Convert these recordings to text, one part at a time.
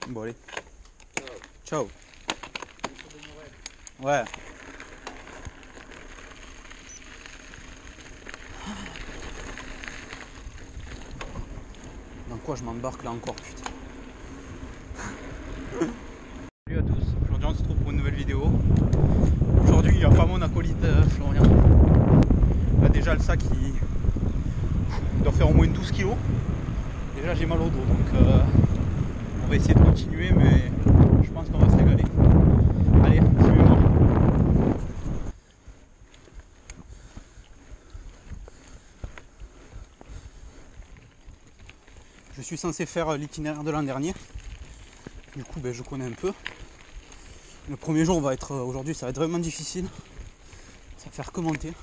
Bon allez. Ciao. Ouais. Dans quoi je m'embarque là encore, putain. Salut à tous, aujourd'hui on se retrouve pour une nouvelle vidéo. Aujourd'hui il n'y a pas mon acolyte Florian. Là déjà le sac il doit faire au moins 12 kg. Déjà j'ai mal au dos donc on va essayer de continuer mais je pense qu'on va se régaler. Allez, suivez-moi. Je suis censé faire l'itinéraire de l'an dernier. Du coup je connais un peu. Le premier jour va être aujourd'hui, ça va être vraiment difficile. Ça va faire que monter.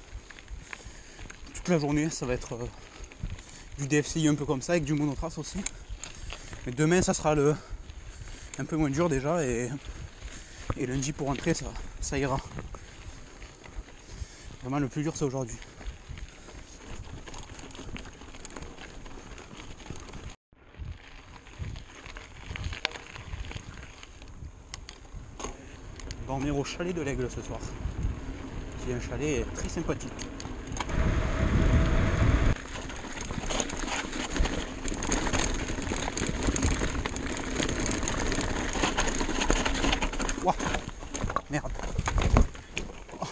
Toute la journée ça va être du DFCI un peu comme ça avec du monotrace aussi. Mais demain ça sera un peu moins dur déjà et lundi pour rentrer ça ira. Vraiment le plus dur c'est aujourd'hui. On va dormir au chalet de l'Aigle ce soir. Qui est un chalet très sympathique. Ouah, merde. Oh.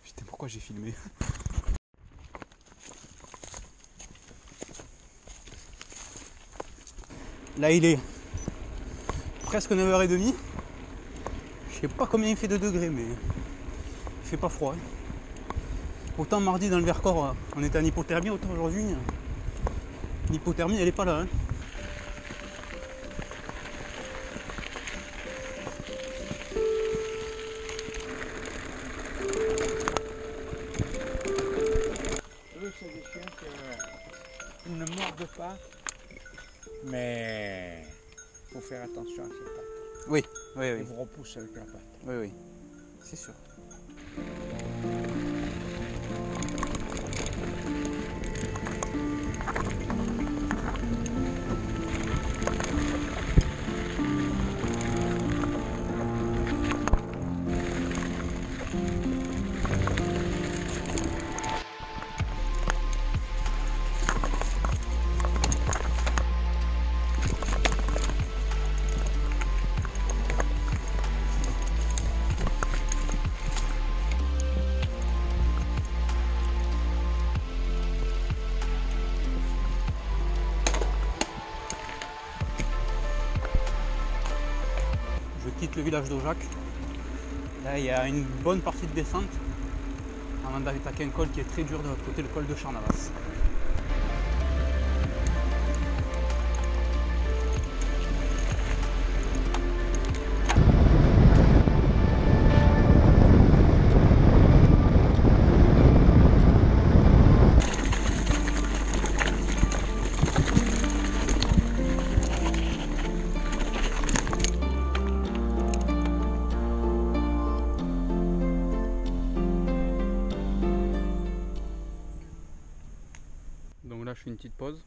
Putain, pourquoi j'ai filmé? Là il est presque 9h30. Je sais pas combien il fait de degrés mais il fait pas froid. Autant mardi dans le Vercors on était en hypothermie, autant aujourd'hui l'hypothermie elle est pas là hein. Eux c'est des chiens qui ne mordent pas, mais il faut faire attention à ces pattes. Oui, oui, Ils oui. vous repoussent avec la patte. Oui, oui. C'est sûr. Je quitte le village d'Aujac. Là, il y a une bonne partie de descente avant d'attaquer un col qui est très dur de l'autre côté, le col de Charnavas. Donc là je fais une petite pause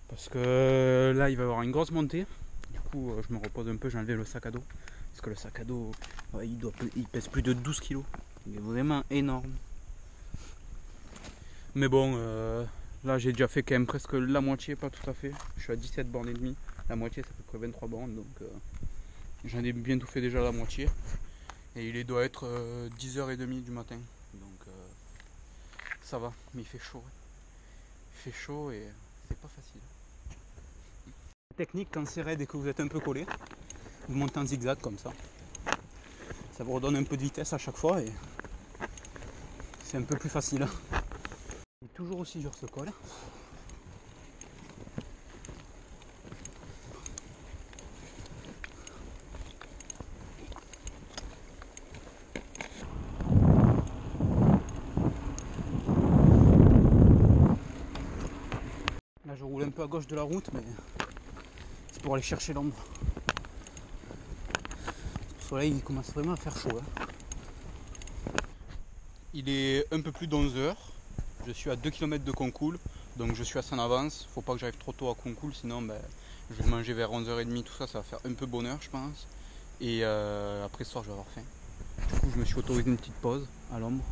parce que là il va y avoir une grosse montée. Du coup je me repose un peu, j'ai enlevé le sac à dos parce que le sac à dos ouais, il pèse plus de 12 kg. Il est vraiment énorme. Mais bon là j'ai déjà fait quand même presque la moitié, pas tout à fait. Je suis à 17 bornes et demie. La moitié ça fait près 23 bornes donc j'en ai bien tout fait déjà la moitié. Et il doit être 10h30 du matin. Donc ça va, mais il fait chaud. Il fait chaud et c'est pas facile. Technique quand c'est raide et que vous êtes un peu collé, vous montez en zigzag comme ça. Ça vous redonne un peu de vitesse à chaque fois et c'est un peu plus facile. Il est toujours aussi dur ce col. Là je roule un peu à gauche de la route mais c'est pour aller chercher l'ombre. Le soleil il commence vraiment à faire chaud. Il est un peu plus d'11h. Je suis à 2 km de Concoul. Donc je suis assez en avance, faut pas que j'arrive trop tôt à Concoul, sinon ben, je vais manger vers 11h30, tout ça, ça va faire un peu bonheur je pense. Et après ce soir je vais avoir faim. Du coup je me suis autorisé une petite pause à l'ombre.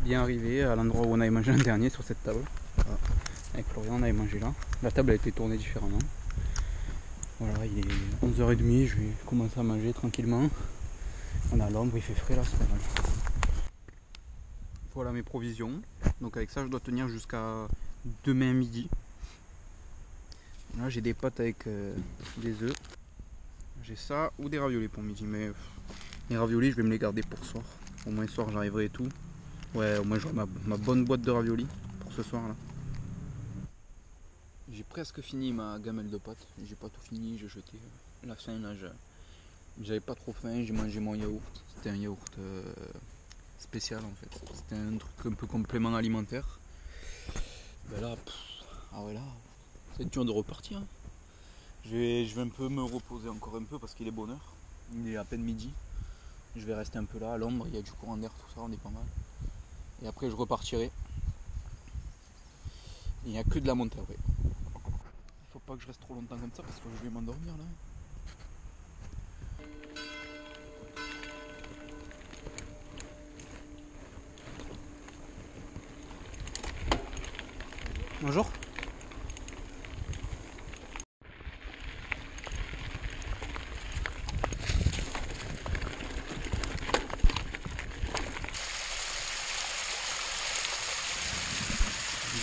Bien arrivé à l'endroit où on avait mangé l'an dernier sur cette table. Voilà. Avec Florian on avait mangé là. La table a été tournée différemment. Voilà, il est 11h30, je vais commencer à manger tranquillement. On est à l'ombre, il fait frais là, c'est pas mal. Voilà mes provisions. Donc avec ça je dois tenir jusqu'à demain midi. Là j'ai des pâtes avec des œufs. J'ai ça ou des raviolis pour midi, mais les raviolis je vais me les garder pour ce soir. Au moins ce soir j'arriverai et tout. Ouais, au moins j'aurai ma bonne boîte de raviolis pour ce soir là. J'ai presque fini ma gamelle de pâtes. J'ai pas tout fini, j'ai jeté la fin là. J'avais pas trop faim, j'ai mangé mon yaourt. C'était un yaourt spécial en fait. C'était un truc un peu complément alimentaire. Ben là, ah ouais là, c'est dur de repartir. Hein. Je vais un peu me reposer encore un peu parce qu'il est bonne heure. Il est à peine midi. Je vais rester un peu là à l'ombre, il y a du courant d'air, tout ça, on est pas mal. Et après je repartirai. Il n'y a que de la montée après. Il faut pas que je reste trop longtemps comme ça parce que je vais m'endormir là. Bonjour.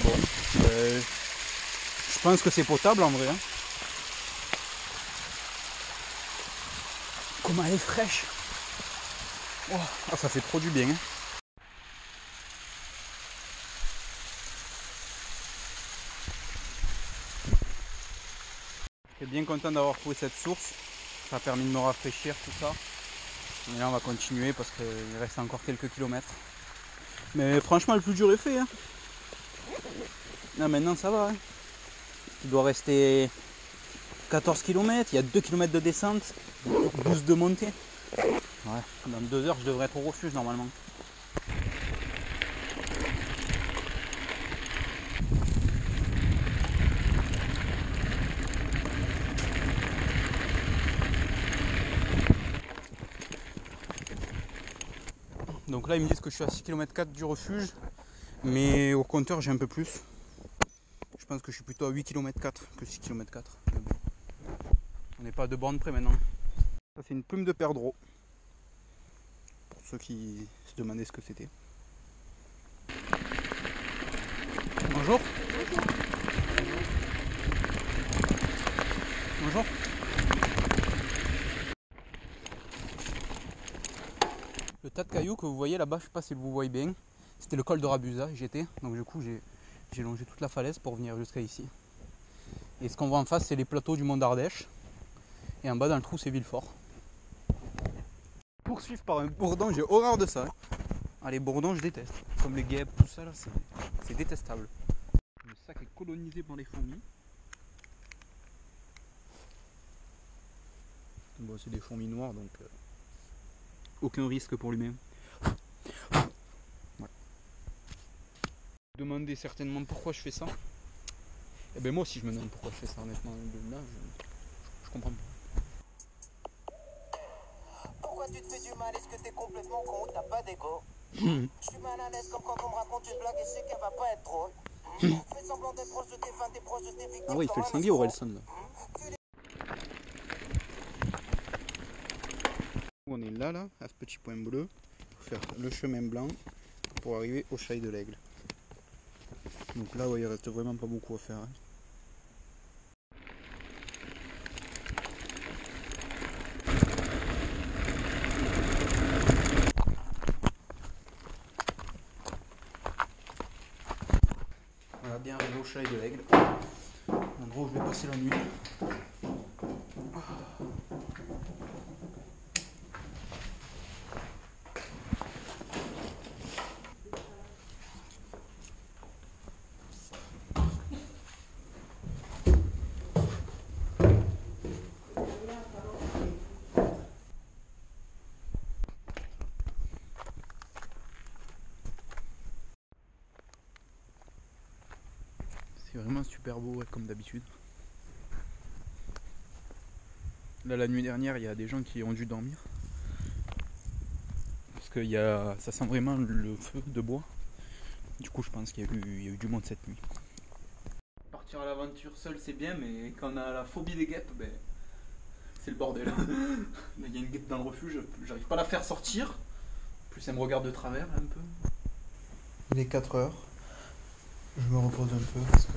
Bon, je pense que c'est potable en vrai. Hein. Comment elle est fraîche. Oh, ah, ça fait trop du bien. Hein. Je suis bien content d'avoir trouvé cette source. Ça a permis de me rafraîchir tout ça. Et là on va continuer parce qu'il reste encore quelques kilomètres. Mais franchement le plus dur est fait. Hein. Là maintenant ça va. Hein. Il doit rester 14 km, il y a 2 km de descente, 12 de montée. Ouais, dans 2 heures je devrais être au refuge normalement. Donc là ils me disent que je suis à 6 km 4 du refuge, mais au compteur j'ai un peu plus. Je pense que je suis plutôt à 8 km 4 que 6 km 4. Mais bon. On n'est pas à 2 bornes près maintenant. Ça c'est une plume de perdreau. Pour ceux qui se demandaient ce que c'était. Bonjour. Bonjour. Le tas de cailloux que vous voyez là-bas, je ne sais pas si vous voyez bien, c'était le col de Rabusa, j'y étais. Donc du coup j'ai longé toute la falaise pour venir jusqu'à ici. Et ce qu'on voit en face c'est les plateaux du mont d'Ardèche. Et en bas dans le trou c'est Villefort. Poursuivre par un bourdon, j'ai horreur de ça. Hein. Ah, les bourdons je déteste. Comme les guêpes, tout ça là, c'est détestable. Le sac est colonisé par les fourmis. Bon, c'est des fourmis noires donc aucun risque pour l'humain. Ouais. Vous demandez certainement pourquoi je fais ça. Et ben moi aussi je me demande pourquoi je fais ça honnêtement. Là je comprends pas. Pourquoi tu te fais du mal? Est-ce que t'es complètement con ou t'as pas d'ego? Je suis mal à l'aise comme quand on me raconte une blague et c'est qu'elle va pas être drôle. Fais semblant d'être proche de tes fins, t'es proche de tes victimes. Ah ouais il fait le cinglé Orelsan là. On est là, à ce petit point bleu, pour faire le chemin blanc pour arriver au Chai de l'Aigle. Donc là, ouais, il reste vraiment pas beaucoup à faire. Hein. On va bien arriver au Chai de l'Aigle, l'endroit où je vais passer la nuit. fait vraiment super beau, ouais, comme d'habitude. Là, la nuit dernière, il y a des gens qui ont dû dormir. Parce que ça sent vraiment le feu de bois. Du coup, je pense qu'il y a eu du monde cette nuit. Partir à l'aventure seul, c'est bien, mais quand on a la phobie des guêpes, ben, c'est le bordel. Il y a une guêpe dans le refuge, j'arrive pas à la faire sortir. En plus, elle me regarde de travers un peu. Il est 4 heures. Je me repose un peu parce que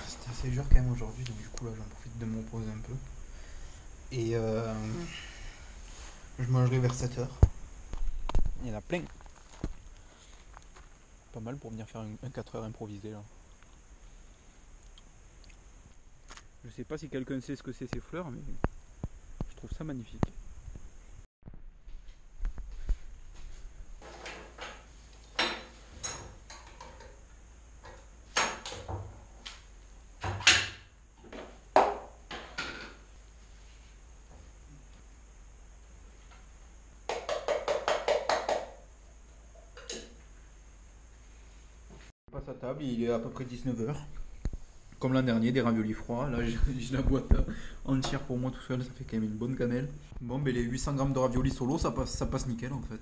c'était assez dur quand même aujourd'hui, donc du coup là j'en profite de me reposer un peu. Et je mangerai vers 7 heures. Il y en a plein. Pas mal pour venir faire un 4 heures improvisé là. Je sais pas si quelqu'un sait ce que c'est ces fleurs, mais je trouve ça magnifique. Je passe à table, il est à peu près 19h. Comme l'an dernier, des raviolis froids. Là, j'ai la boîte entière pour moi tout seul, ça fait quand même une bonne cannelle. Bon, ben les 800 grammes de raviolis solo, ça passe nickel en fait.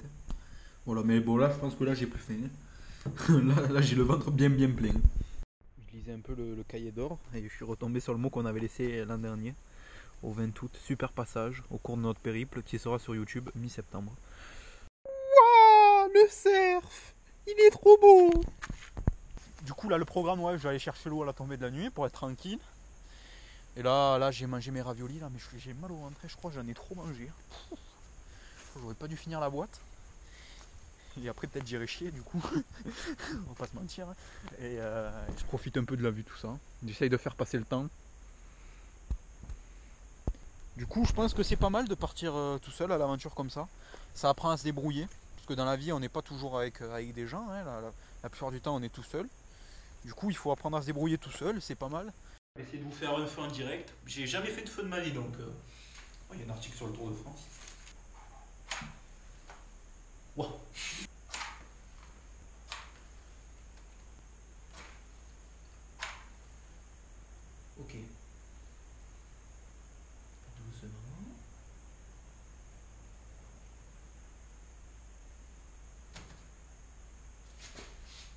Voilà, mais bon, là, je pense que là, j'ai plus faim. Là, j'ai le ventre bien plein. Je lisais un peu le cahier d'or et je suis retombé sur le mot qu'on avait laissé l'an dernier, au 20 août. Super passage au cours de notre périple qui sera sur YouTube mi-septembre. Waouh, le surf, il est trop beau. Du coup là le programme, ouais, je vais aller chercher l'eau à la tombée de la nuit pour être tranquille. Et là j'ai mangé mes raviolis là, mais j'ai mal au ventre, je crois que j'en ai trop mangé. J'aurais pas dû finir la boîte. Et après peut-être j'irai chier du coup. On va pas se mentir. Et je profite un peu de la vue, tout ça. J'essaye de faire passer le temps. Du coup je pense que c'est pas mal de partir tout seul à l'aventure comme ça. Ça apprend à se débrouiller. Parce que dans la vie on n'est pas toujours avec des gens, hein. La plupart du temps on est tout seul. Du coup, il faut apprendre à se débrouiller tout seul, c'est pas mal. Je vais essayer de vous faire un feu en direct. J'ai jamais fait de feu de ma vie, donc il y a un article sur le Tour de France. Wow. Ok. Doucement.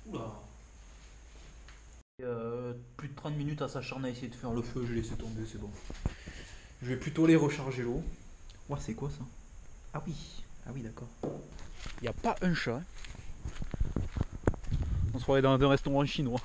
Oula. Plus de 30 minutes à s'acharner à essayer de faire le feu, j'ai laissé tomber, c'est bon. Je vais plutôt aller recharger l'eau. Ouah, c'est quoi ça? Ah oui, d'accord. Il n'y a pas un chat. On se croirait dans un restaurant chinois.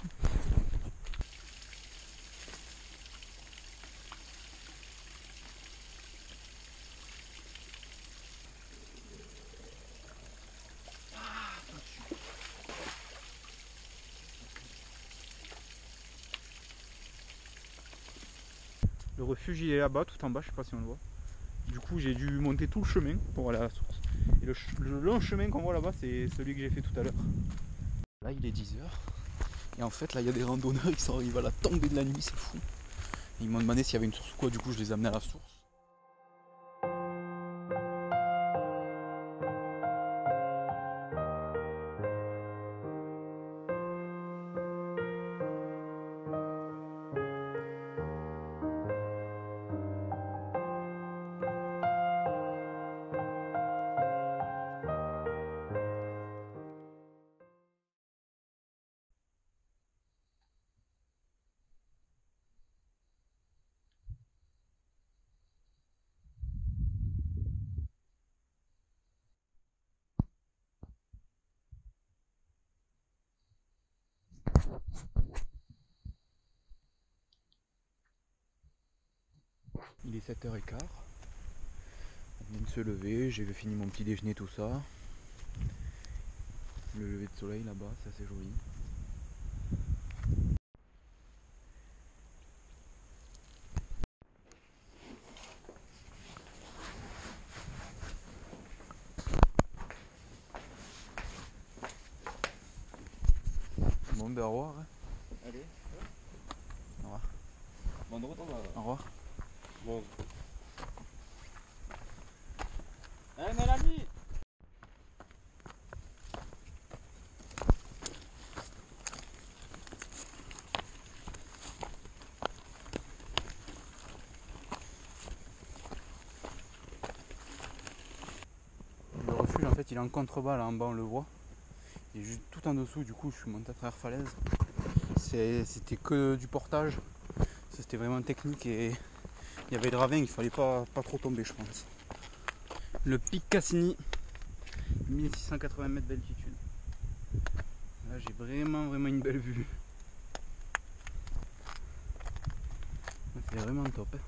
Le refuge il est là-bas, tout en bas, je sais pas si on le voit. Du coup j'ai dû monter tout le chemin pour aller à la source. Et le long chemin qu'on voit là-bas, c'est celui que j'ai fait tout à l'heure. Là il est 10h. Et en fait là il y a des randonneurs qui sont arrivés à la tombée de la nuit, c'est fou. Et ils m'ont demandé s'il y avait une source ou quoi, du coup je les ai amenés à la source. Il est 7h15. On vient de se lever, j'ai fini mon petit déjeuner, tout ça. Le lever de soleil là-bas, c'est assez joli. Bon, ben au revoir. Hein. Allez. Au revoir. Bonne route. Au revoir. Bon. Allez, Mélanie. fait il est en contrebas là en bas, on le voit. Il est juste tout en dessous, du coup je suis monté à travers falaise. C'était que du portage. C'était vraiment technique et il y avait le ravin, il fallait pas trop tomber je pense. Le pic Cassini, 1680 mètres d'altitude. Là j'ai vraiment une belle vue. C'est vraiment top. Hein.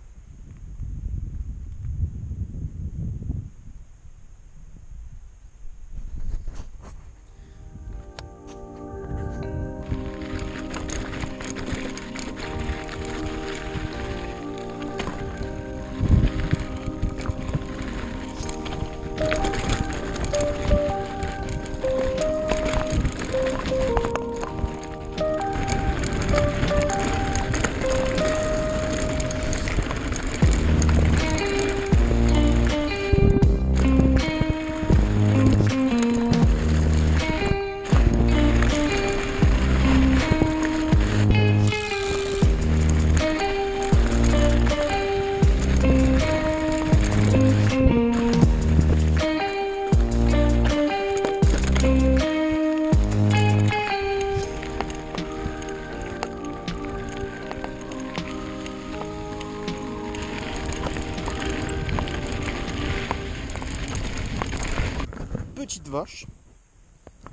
Petite vache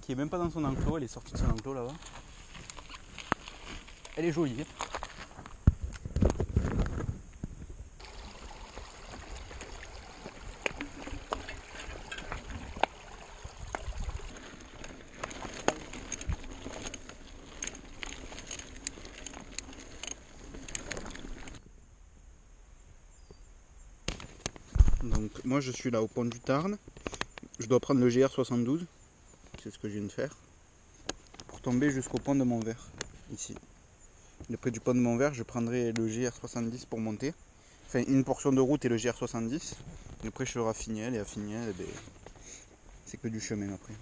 qui est même pas dans son enclos, elle est sortie de son enclos là-bas. Elle est jolie. Donc moi je suis là au pont du Tarn. Je dois prendre le GR72, c'est ce que je viens de faire, pour tomber jusqu'au pont de Montvert, ici. Et près du pont de Montvert, je prendrai le GR70 pour monter. Enfin, une portion de route et le GR70. Et après, je serai à Fignel, et à Fignel, eh ben, c'est que du chemin après.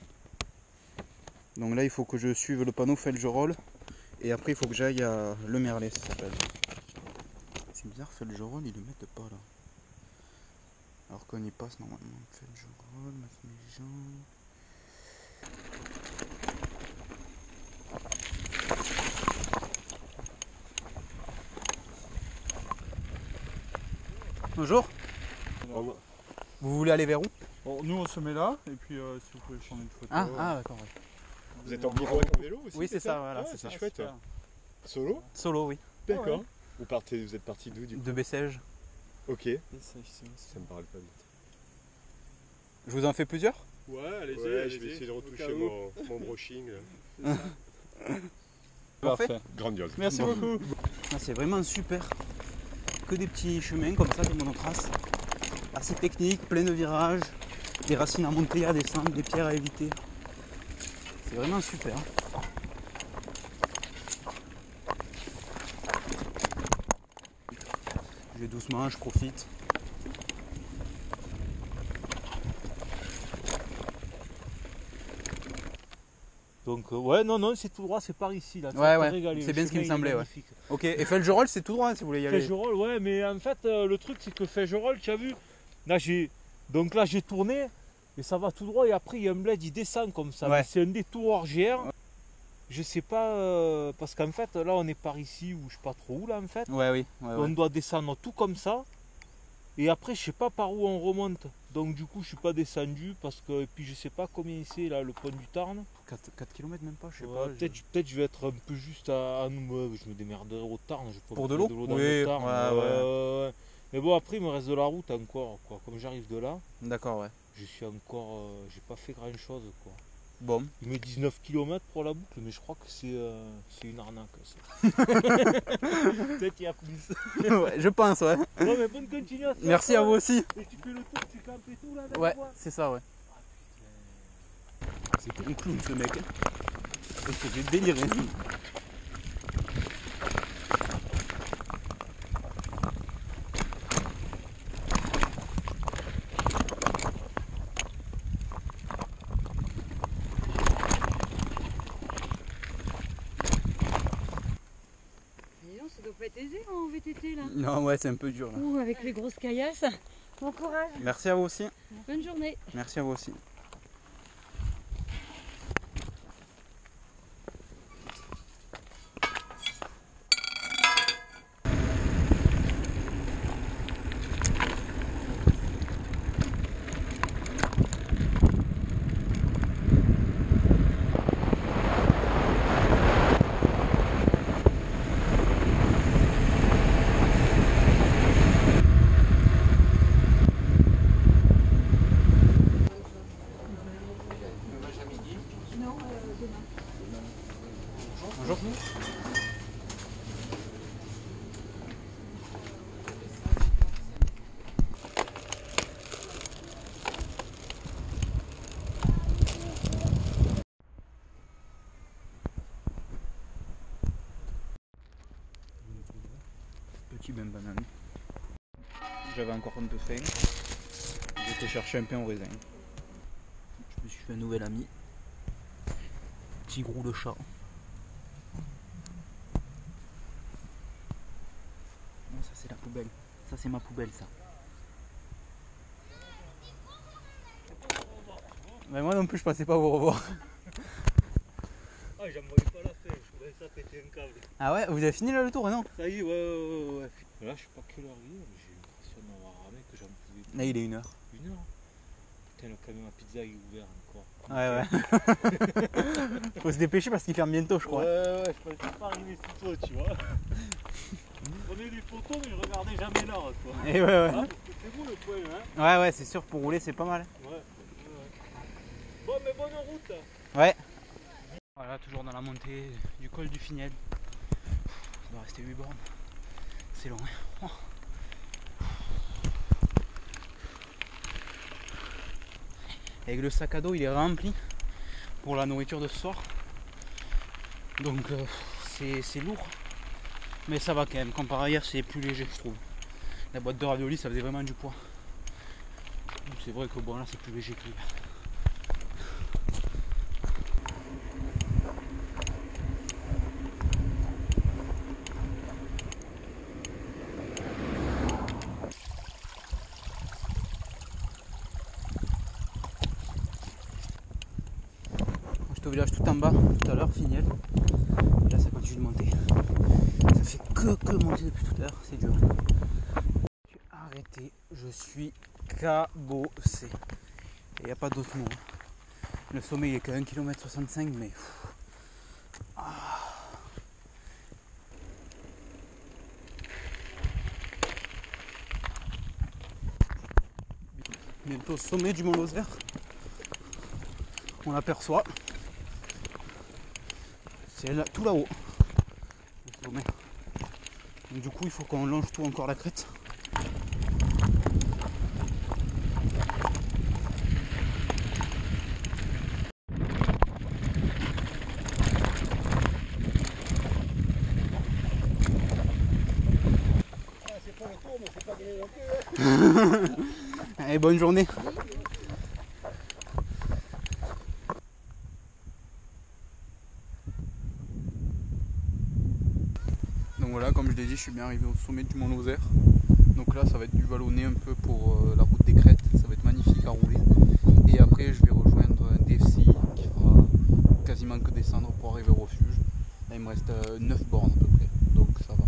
Donc là, il faut que je suive le panneau Felgerolles, et après, il faut que j'aille à Le Merlet, ça s'appelle. C'est bizarre, Felgerolles, ils le mettent pas là. Alors qu'on y passe normalement. Felgerolles, Masméjean. Bonjour. Vous voulez aller vers où? Bon, nous on se met là et puis si vous pouvez prendre une photo. Ah d'accord. Ouais. Vous êtes en bivouac en vélo aussi? Oui c'est ça, voilà. C'est chouette. Solo? Solo oui. D'accord. Vous êtes parti d'où du coup? De Bessèges. Ok. Ça me parle pas vite. Je vous en fais plusieurs? Ouais, allez-y. Ouais, je vais essayer de retoucher mon brushing. Parfait. Grandiose. Merci beaucoup. Ah, c'est vraiment super. Que des petits chemins comme ça, des monotraces. Assez techniques, plein de virages, des racines à monter, à descendre, des pierres à éviter. C'est vraiment super. Je vais doucement, je profite. Donc ouais, non, c'est tout droit, c'est par ici là. Ouais, c'est bien ce qui me semblait. Ouais. Ok, et Felgerolles c'est tout droit si vous voulez y aller. Felgerolles, ouais, mais en fait le truc c'est que Felgerolles, tu as vu, là j'ai tourné et ça va tout droit et après il y a un bled, il descend comme ça. Ouais. C'est un détour hors GR. Je sais pas, parce qu'en fait là on est par ici ou je sais pas trop où là en fait. Ouais, oui. On doit descendre tout comme ça. Et après je sais pas par où on remonte. Donc du coup je suis pas descendu parce que et puis je sais pas combien c'est là le pont du Tarn. 4 km même pas, je sais Ouais, pas. peut-être je vais être un peu juste à nous. Je me démerderai au Tarn. Je peux Pour de mettre l'eau dans oui, le Tarn. ouais. Mais bon après il me reste de la route encore quoi. Comme j'arrive de là, D'accord, ouais. je suis encore. J'ai pas fait grand chose quoi. Bon. Il met 19 km pour la boucle, mais je crois que c'est une arnaque. Peut-être qu'il y a plus. Ouais, je pense, ouais. Ouais, mais bonne continuation. Merci à vous aussi. Et tu fais le tour, tu campes et tout là. Ouais, c'est ça, ouais. C'est un clown ce mec. C'est déliré. Ça doit pas être aisé en VTT là. Non, ouais, c'est un peu dur là. Ouh, avec les grosses caillasses. Bon courage. Merci à vous aussi. Bonne journée. Merci à vous aussi. vous. Petit bain banane. J'avais encore un peu faim. J'étais chercher un pain au raisin. Je me suis fait un nouvel ami. Petit gros de chat. Non, ça c'est la poubelle. Ça c'est ma poubelle ça. Mais moi non plus je passais pas vous revoir. Ah, j'aimerais pas la faire, je voudrais ça péter un câble. Ah ouais, vous avez fini là le tour, non? Ça y est, ouais. Là, je sais pas quelle heure il est, mais j'ai l'impression d'avoir ramé que j'en pouvais plus. Là il est 1h. Une heure. Putain, le camion à pizza est ouvert encore. Ouais. Faut se dépêcher parce qu'il ferme bientôt, je crois. Ouais, je pensais pas arriver si tôt, tu vois. Je prenais des photos, mais je regardais jamais l'heure, quoi. Et ouais. Ah, c'est beau le point, hein. Ouais, c'est sûr, pour rouler c'est pas mal. Ouais. Bon, mais bonne route. Ouais. Voilà, toujours dans la montée du col du Finiel. Il doit rester 8 bornes. C'est long. Hein. Avec le sac à dos, il est rempli pour la nourriture de ce soir. Donc c'est lourd. Mais ça va quand même. Comparé à hier, c'est plus léger, je trouve. La boîte de raviolis, ça faisait vraiment du poids. C'est vrai que bon, là, c'est plus léger que hier. Au village tout en bas, tout à l'heure, Finiel. Et là ça continue de monter. Ça fait que monter depuis tout à l'heure, c'est dur. Je suis arrêté, je suis cabossé. Il n'y a pas d'autre mot. Le sommet il est qu'à 1,65 km mais... Bientôt au sommet du Mont Lozère. On l'aperçoit. C'est là, tout là-haut. Le sommet. Donc du coup il faut qu'on longe tout encore la crête. C'est pas le tour, mais c'est pas gagné non plus. Allez, bonne journée. Donc voilà, comme je l'ai dit, je suis bien arrivé au sommet du Mont Lozère. Donc là, ça va être du vallonné un peu pour la route des crêtes. Ça va être magnifique à rouler. Et après, je vais rejoindre un DFC qui fera quasiment que descendre pour arriver au refuge. Là, il me reste 9 bornes à peu près. Donc ça va.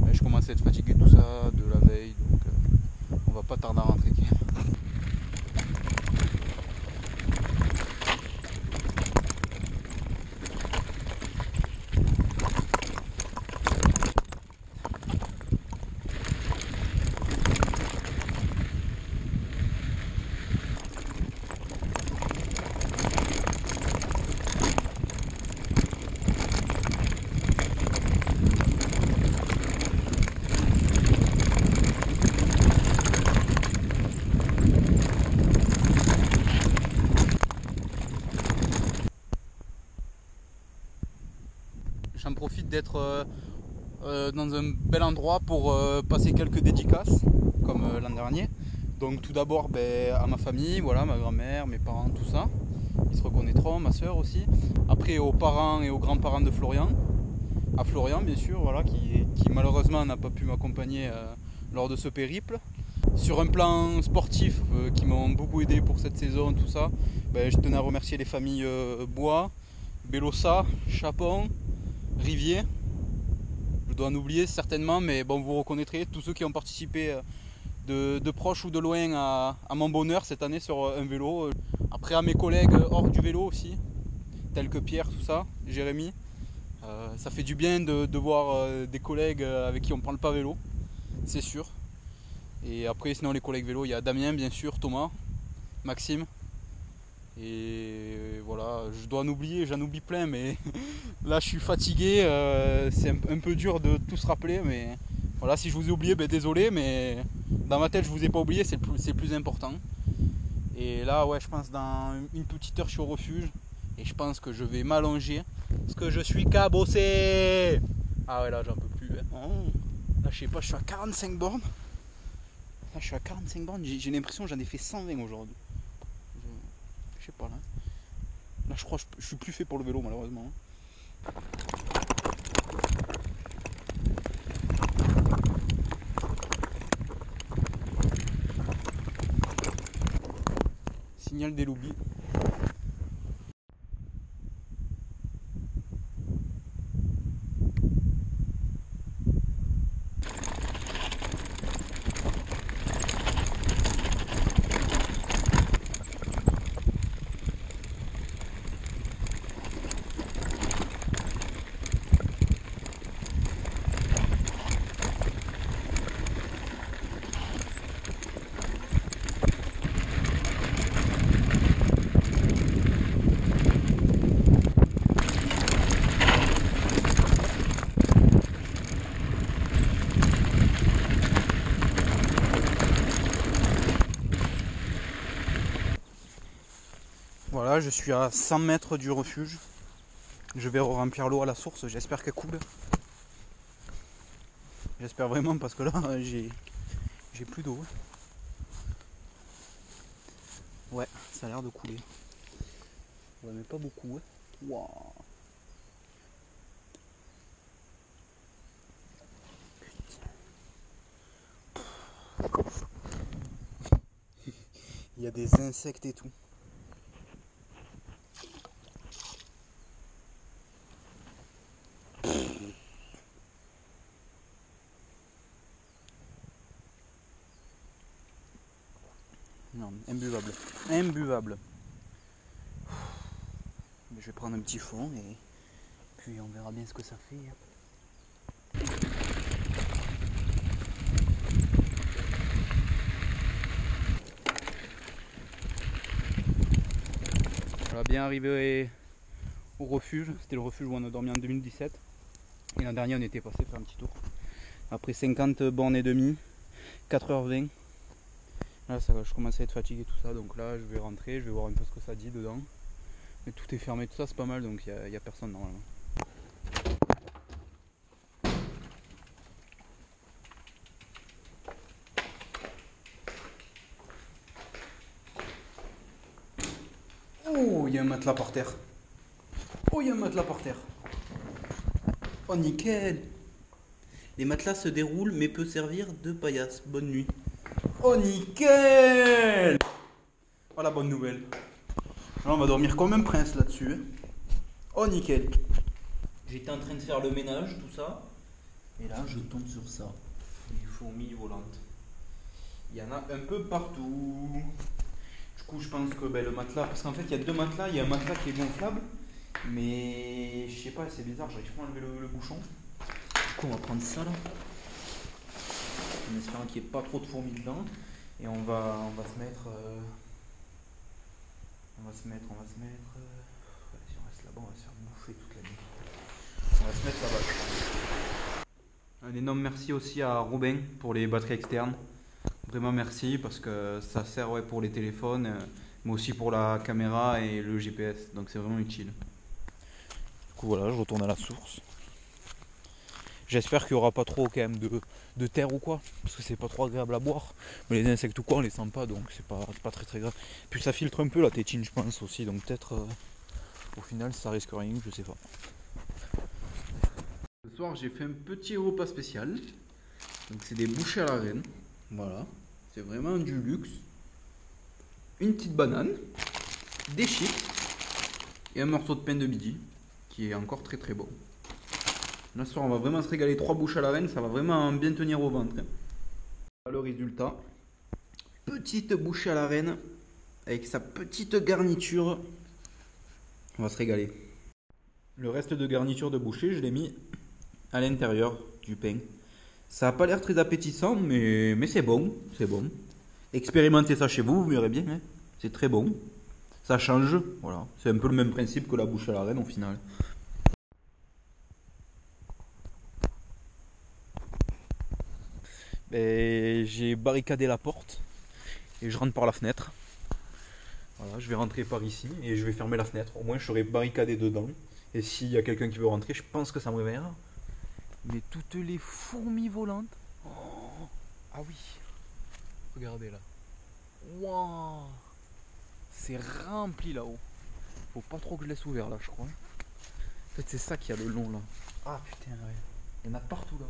Là, je commence à être fatigué de tout ça, de la veille. Donc on va pas tarder à rentrer. J'en profite d'être dans un bel endroit pour passer quelques dédicaces, comme l'an dernier. Donc tout d'abord à ma famille, voilà, ma grand-mère, mes parents, tout ça. Ils se reconnaîtront, ma soeur aussi. Après aux parents et aux grands-parents de Florian. À Florian bien sûr, voilà, qui malheureusement n'a pas pu m'accompagner lors de ce périple. Sur un plan sportif qui m'ont beaucoup aidé pour cette saison, tout ça, je tenais à remercier les familles Bois, Bellossa, Chapon, Rivier. Je dois en oublier certainement, mais bon, vous reconnaîtrez tous ceux qui ont participé de proche ou de loin à mon bonheur cette année sur un vélo. Après à mes collègues hors du vélo aussi, tels que Pierre, tout ça, Jérémy. Ça fait du bien de voir des collègues avec qui on ne parle pas vélo, c'est sûr. Et après sinon les collègues vélo, il y a Damien bien sûr, Thomas, Maxime, Et voilà, je dois en oublier, j'en oublie plein, mais là je suis fatigué, c'est un peu dur de tout se rappeler, mais voilà, si je vous ai oublié, ben désolé, mais dans ma tête je vous ai pas oublié, c'est le plus important. Et là, ouais, je pense dans une petite heure je suis au refuge, et je pense que je vais m'allonger, parce que je suis cabossé. Ah ouais, là j'en peux plus. Là je sais pas, je suis à 45 bornes. Là je suis à 45 bornes, j'ai l'impression que j'en ai fait 120 aujourd'hui. Je sais pas là. Là je crois que je suis plus fait pour le vélo malheureusement. Signal des loubies. Voilà, je suis à 100 mètres du refuge. Je vais remplir l'eau à la source, j'espère qu'elle coule. J'espère vraiment parce que là j'ai plus d'eau. Ouais, ça a l'air de couler. Ouais, mais pas beaucoup. Wow. Il y a des insectes et tout. Non, imbuvable. Imbuvable. Je vais prendre un petit fond et puis on verra bien ce que ça fait. On va bien arriver au refuge. C'était le refuge où on a dormi en 2017. Et l'an dernier on était passé faire un petit tour. Après 50 bornes et demie, 4h20. Là ça va, je commence à être fatigué tout ça, donc là je vais rentrer, je vais voir un peu ce que ça dit dedans. Mais tout est fermé, tout ça c'est pas mal, donc il n'y a personne normalement. Oh, il y a un matelas par terre. Oh, il y a un matelas par terre. Oh, nickel. Les matelas se déroulent mais peut servir de paillasse. Bonne nuit. Oh, nickel. Oh, la bonne nouvelle. Alors, on va dormir comme un prince là-dessus. Oh, nickel. J'étais en train de faire le ménage, tout ça. Et là, je tombe sur ça. Les fourmis volantes. Il y en a un peu partout. Du coup, je pense que le matelas, parce qu'en fait, il y a deux matelas. Il y a un matelas qui est gonflable, mais je sais pas, c'est bizarre, j'arrive pas à enlever le bouchon. Du coup, on va prendre ça là, en espérant qu'il n'y ait pas trop de fourmis dedans. Et on va se mettre. Ouais, si on reste là-bas, on va se faire bouffer toute la nuit. On va se mettre là-bas. Un énorme merci aussi à Robin pour les batteries externes. Vraiment merci parce que ça sert pour les téléphones, mais aussi pour la caméra et le GPS, donc c'est vraiment utile. Du coup voilà, je retourne à la source. J'espère qu'il n'y aura pas trop quand même de terre ou quoi, parce que c'est pas trop agréable à boire. Mais les insectes ou quoi on les sent pas, donc c'est pas très grave. Puis ça filtre un peu la tétine je pense aussi, donc peut-être au final ça risque rien, je sais pas. Ce soir j'ai fait un petit repas spécial. Donc c'est des bouchées à la reine. Voilà, c'est vraiment du luxe. Une petite banane, des chips et un morceau de pain de midi qui est encore très très bon. Là ce soir on va vraiment se régaler, 3 bouches à la reine, ça va vraiment bien tenir au ventre. Voilà le résultat. Petite bouchée à la reine avec sa petite garniture. On va se régaler. Le reste de garniture de bouchée, je l'ai mis à l'intérieur du pain. Ça n'a pas l'air très appétissant, mais c'est bon, c'est bon. Expérimentez ça chez vous, vous verrez bien, hein. C'est très bon. Ça change, voilà. C'est un peu le même principe que la bouche à la reine au final. J'ai barricadé la porte et je rentre par la fenêtre. Voilà, je vais rentrer par ici et je vais fermer la fenêtre. Au moins je serai barricadé dedans. Et s'il y a quelqu'un qui veut rentrer, je pense que ça me réveillera. Mais toutes les fourmis volantes. Oh, ah oui. Regardez là. Waouh. C'est rempli là-haut. Faut pas trop que je laisse ouvert là, je crois. En fait, c'est ça qu'il y a le long là. Ah putain, ouais. Il y en a partout là.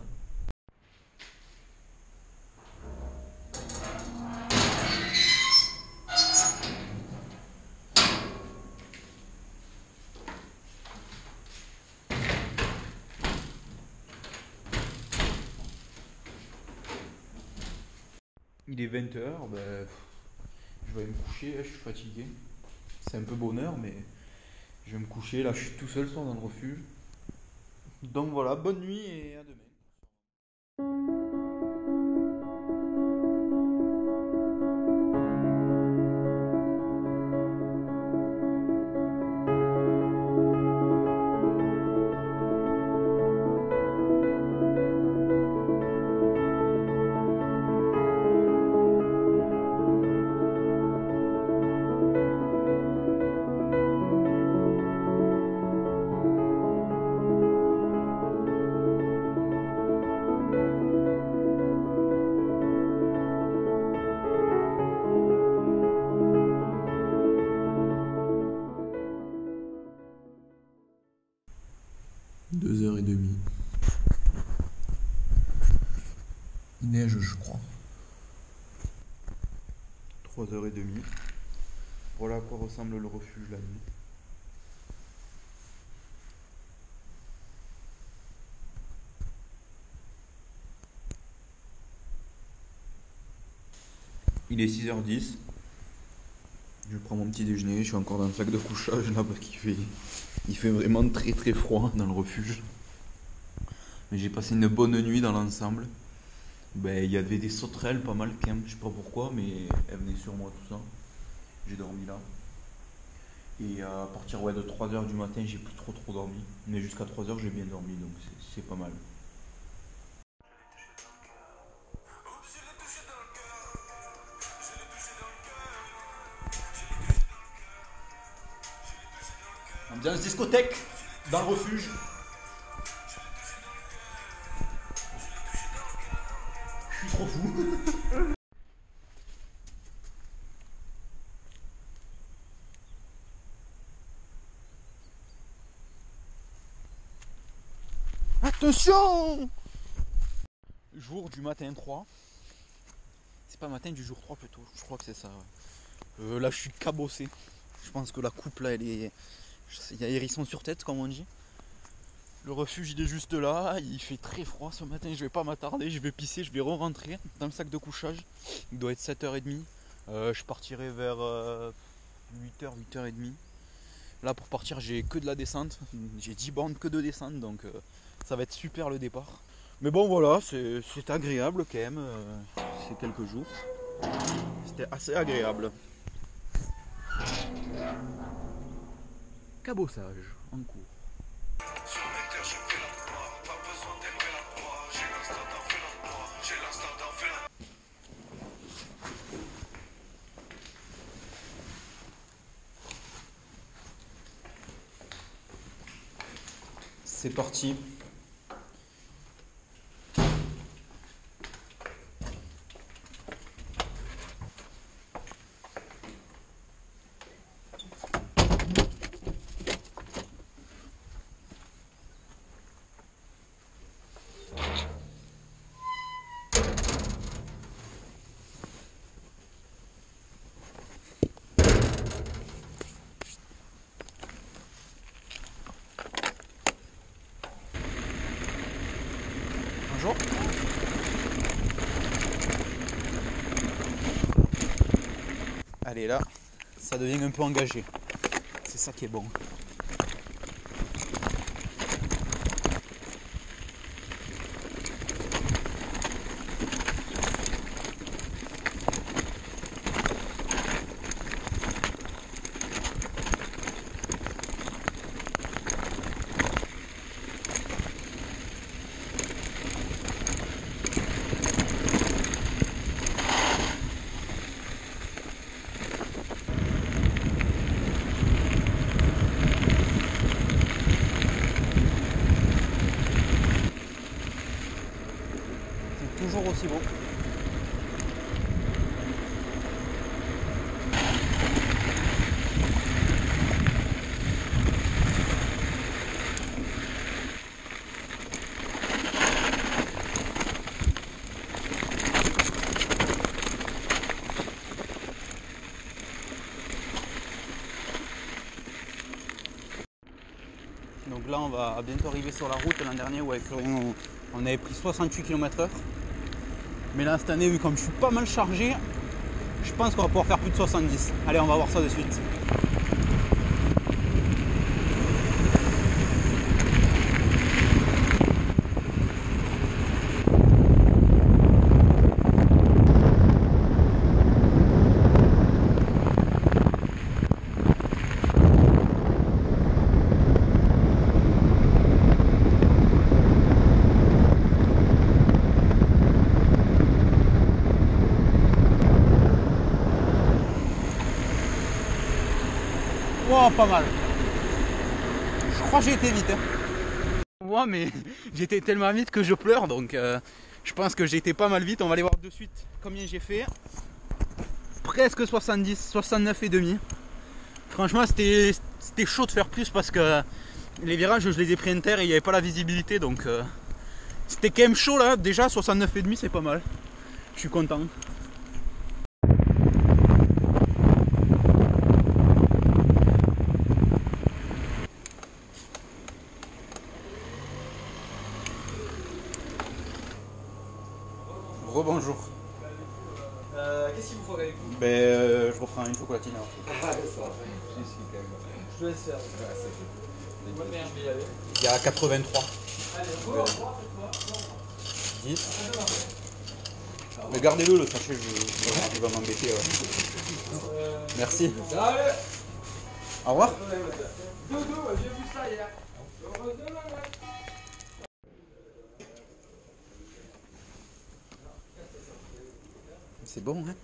Il est 20h, ben, je vais aller me coucher, là, je suis fatigué. C'est un peu bonheur, mais je vais me coucher. Là, je suis tout seul ce soir dans le refuge. Donc voilà, bonne nuit et à demain. Il neige, je crois. 3h30. Voilà à quoi ressemble le refuge la nuit. Il est 6h10. Je prends mon petit déjeuner. Je suis encore dans le sac de couchage là parce il fait vraiment très très froid dans le refuge. Mais j'ai passé une bonne nuit dans l'ensemble. Ben, il y avait des sauterelles pas mal quand même, je sais pas pourquoi, mais elles venaient sur moi tout ça. J'ai dormi là. Et à partir de 3h du matin, j'ai plus trop dormi. Mais jusqu'à 3h, j'ai bien dormi, donc c'est pas mal. Ambiance discothèque dans le refuge. Je suis trop fou. Attention! Jour du matin 3. C'est pas matin du jour 3 plutôt, je crois que c'est ça. Ouais. Là je suis cabossé. Je pense que la coupe là elle est... Il y a hérisson sur tête comme on dit. Le refuge il est juste là, il fait très froid ce matin, je vais pas m'attarder, je vais pisser, je vais re-rentrer dans le sac de couchage. Il doit être 7h30. Je partirai vers 8h, 8h30. Là pour partir j'ai que de la descente, j'ai 10 bornes que de descente donc ça va être super le départ. Mais bon voilà, c'est agréable quand même, ces quelques jours. C'était assez agréable. Cabossage en cours. C'est parti. Bonjour. Allez là, ça devient un peu engagé. C'est ça qui est bon. toujours aussi beau. Donc là on va bientôt arriver sur la route. L'an dernier où avec Florian on avait pris 68 km/h. Mais là cette année vu comme je suis pas mal chargé, je pense qu'on va pouvoir faire plus de 70. Allez on va voir ça de suite. Wow, pas mal. Je crois que j'ai été vite. Ouais, mais j'ai été tellement vite que je pleure, donc je pense que j'ai été pas mal vite. On va aller voir de suite combien j'ai fait. Presque 70, 69 et demi. Franchement, c'était chaud de faire plus parce que les virages, je les ai pris inter et il n'y avait pas la visibilité, donc c'était quand même chaud là. Déjà 69 et demi, c'est pas mal. Je suis content. Rebonjour. Qu'est-ce qu'il vous faut avec vous? Je reprends une chocolatine alors. Ah, ça, je te laisse faire. Il y a 83. Allez, 10. Mais gardez-le le sachet, il va m'embêter. Ouais. Merci. Salut. Au revoir. Doudou, j'ai vu ça hier. C'est bon, hein?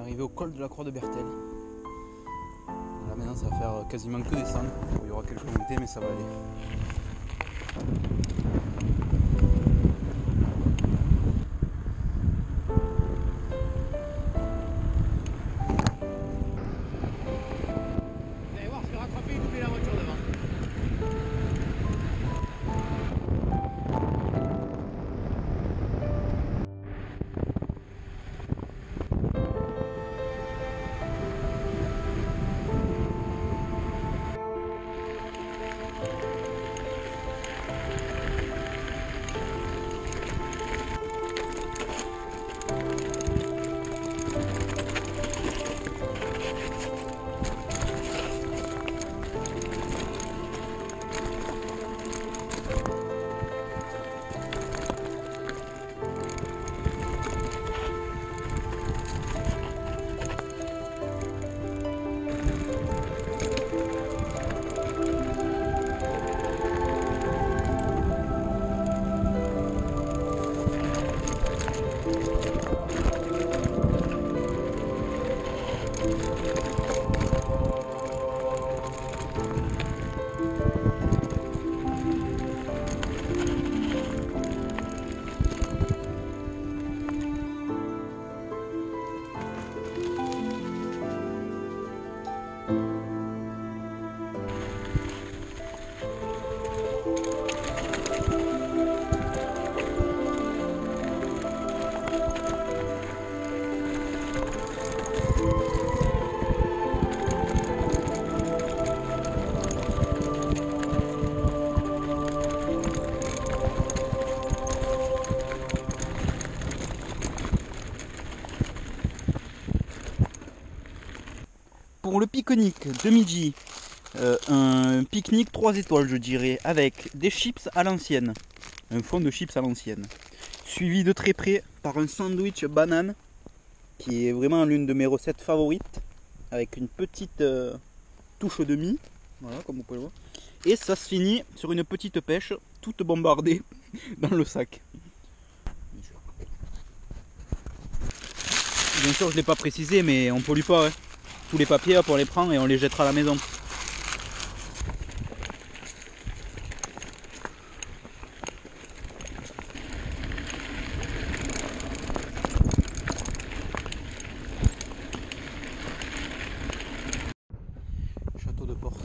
Arrivé au col de la Croix de Bertel. Là maintenant ça va faire quasiment que descendre. Il y aura quelques montées mais ça va aller. Vous allez voir, je vais rattraper et doubler la voiture devant. Pour le pique-nique de midi, un pique-nique 3 étoiles je dirais, avec des chips à l'ancienne, un fond de chips à l'ancienne, suivi de très près par un sandwich banane qui est vraiment l'une de mes recettes favorites, avec une petite touche de mie, voilà, comme vous pouvez le voir. Et ça se finit sur une petite pêche, toute bombardée dans le sac. Bien sûr, je ne l'ai pas précisé, mais on ne pollue pas. Hein. Tous les papiers, hop, on les prend et on les jettera à la maison. Château de Porte.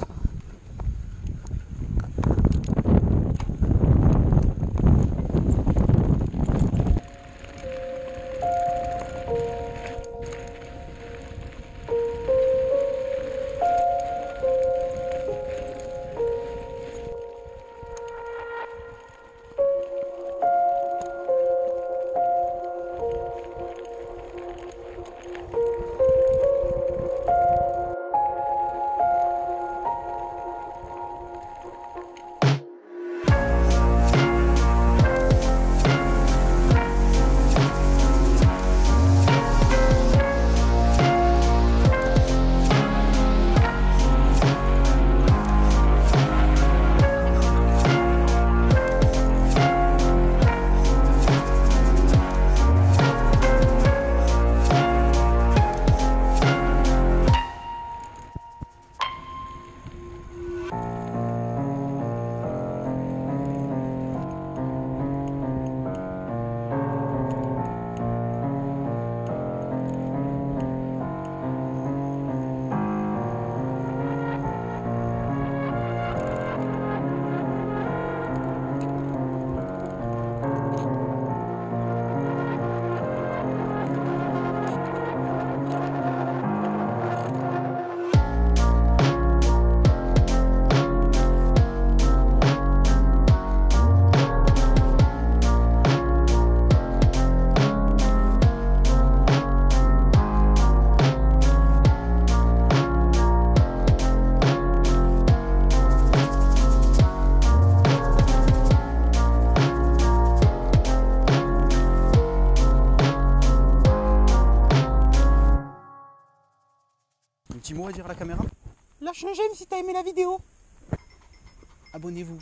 Un petit mot à dire à la caméra? Lâche un j'aime si t'as aimé la vidéo. Abonnez-vous.